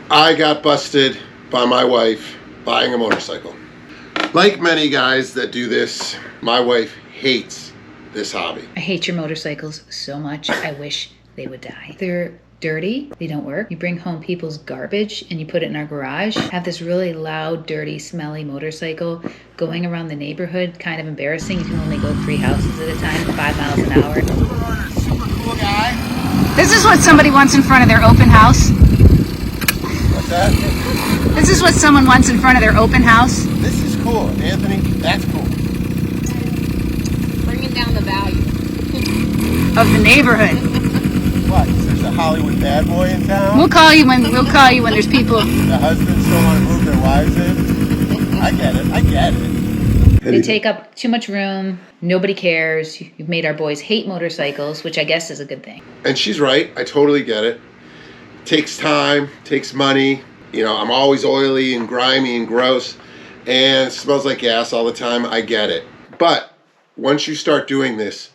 I got busted by my wife buying a motorcycle. Like many guys that do this, my wife hates this hobby. I hate your motorcycles so much. I wish they would die. They're dirty. They don't work. You bring home people's garbage and you put it in our garage. Have this really loud, dirty, smelly motorcycle going around the neighborhood. Kind of embarrassing. You can only go 3 houses at a time at 5 miles an hour. Super cool guy. This is what somebody wants in front of their open house. What's that? This is what someone wants in front of their open house. This is cool, Anthony. That's cool. Bringing down the value of the neighborhood. What? There's a Hollywood bad boy in town? We'll call you when there's people. The husbands don't want to move their wives in? I get it. They take up too much room. Nobody cares. You've made our boys hate motorcycles, which I guess is a good thing. And she's right. I totally get it. Takes time, takes money. You know, I'm always oily and grimy and gross and smells like gas all the time. I get it. But once you start doing this,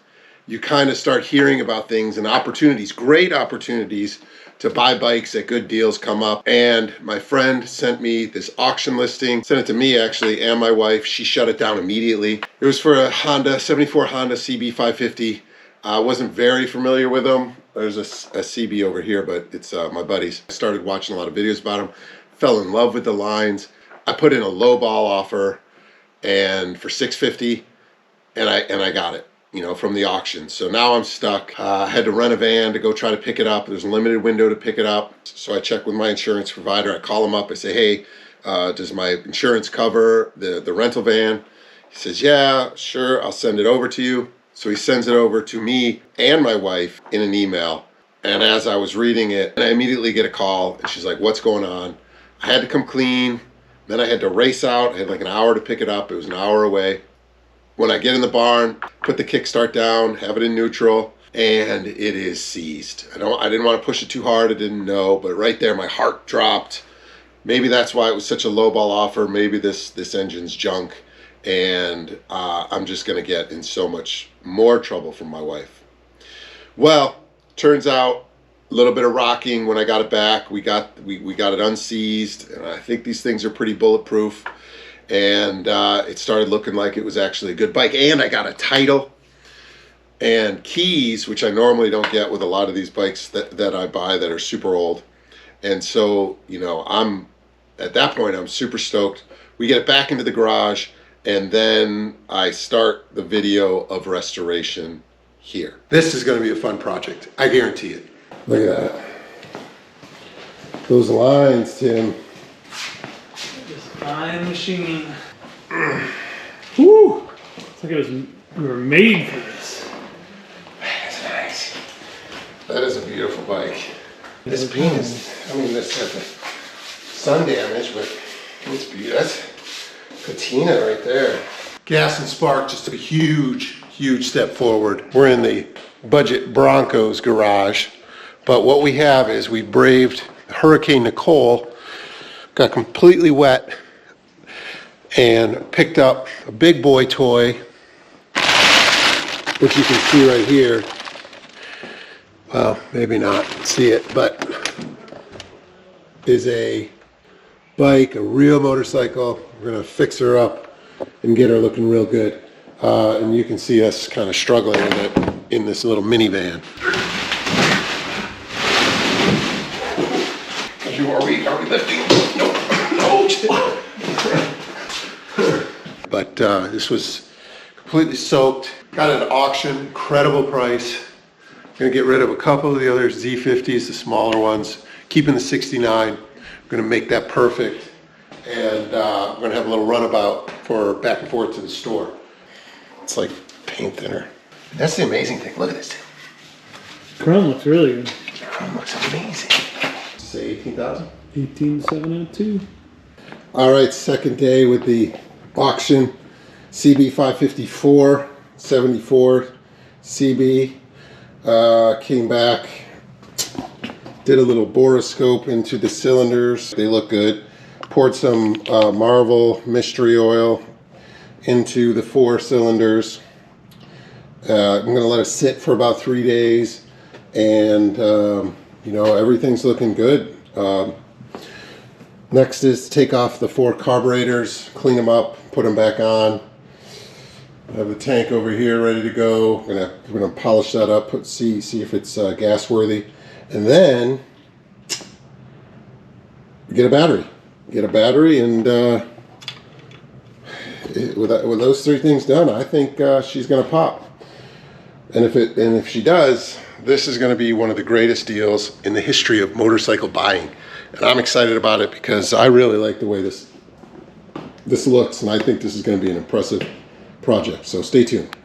you kind of start hearing about things and opportunities, great opportunities to buy bikes at good deals come up. And my friend sent me this auction listing, sent it to me actually, and my wife. She shut it down immediately. It was for a Honda, 74 Honda CB550. I wasn't very familiar with them. There's a CB over here, but it's my buddy's. I started watching a lot of videos about them, fell in love with the lines. I put in a low ball offer and for $650, and I got it, you know, from the auction. So now I'm stuck. I had to rent a van to go try to pick it up. There's a limited window to pick it up. So I check with my insurance provider. I call him up. I say, hey, does my insurance cover the rental van? He says, yeah, sure, I'll send it over to you. So he sends it over to me and my wife in an email. And as I was reading it, I immediately get a call. And she's like, what's going on? I had to come clean. Then I had to race out. I had like an hour to pick it up. It was an hour away. When I get in the barn, put the kickstart down, have it in neutral, and it is seized. I didn't want to push it too hard. I didn't know. But right there, my heart dropped. Maybe that's why it was such a lowball offer. Maybe this engine's junk. And I'm just going to get in so much more trouble from my wife. Well, turns out a little bit of rocking when I got it back. We got it unseized, and I think these things are pretty bulletproof. And it started looking like it was actually a good bike. And I got a title and keys, which I normally don't get with a lot of these bikes that I buy that are super old. And so, you know, at that point, I'm super stoked. We get it back into the garage. And then I start the video of restoration here. This is going to be a fun project. I guarantee it. Look at that. Those lines, Tim. This fine machine. Woo! It's like we were made for this. That's nice. That is a beautiful bike. This beam is, I mean, this has the sun damage, but it's beautiful. That's patina right there. Gas and Spark, just a huge step forward. We're in the budget Broncos garage, but what we have is we braved Hurricane Nicole, got completely wet, and picked up a big boy toy, which you can see right here. Well, maybe not see it, but is a bike, a real motorcycle. We're gonna fix her up and get her looking real good. And you can see us kind of struggling with it in this little minivan. Are we lifting? No. But this was completely soaked. Got it at auction, incredible price. Gonna get rid of a couple of the other Z50s, the smaller ones, keeping the 69. Gonna make that perfect. And we're going to have a little runabout for back and forth to the store. It's like paint thinner. That's the amazing thing. Look at this thing. Chrome looks really good. The chrome looks amazing. Say 18,000? 18702. All right, second day with the auction. CB554, 74 CB. Came back, did a little boroscope into the cylinders. They look good. Poured some Marvel mystery oil into the 4 cylinders. I'm going to let it sit for about 3 days, and you know, everything's looking good. Next is to take off the 4 carburetors, clean them up, put them back on. I have the tank over here ready to go. We're gonna polish that up, see if it's gas worthy, and then get a battery. Get a battery, and with those 3 things done, I think she's gonna pop. And if she does, this is gonna be one of the greatest deals in the history of motorcycle buying. And I'm excited about it because I really like the way this looks, and I think this is gonna be an impressive project. So stay tuned.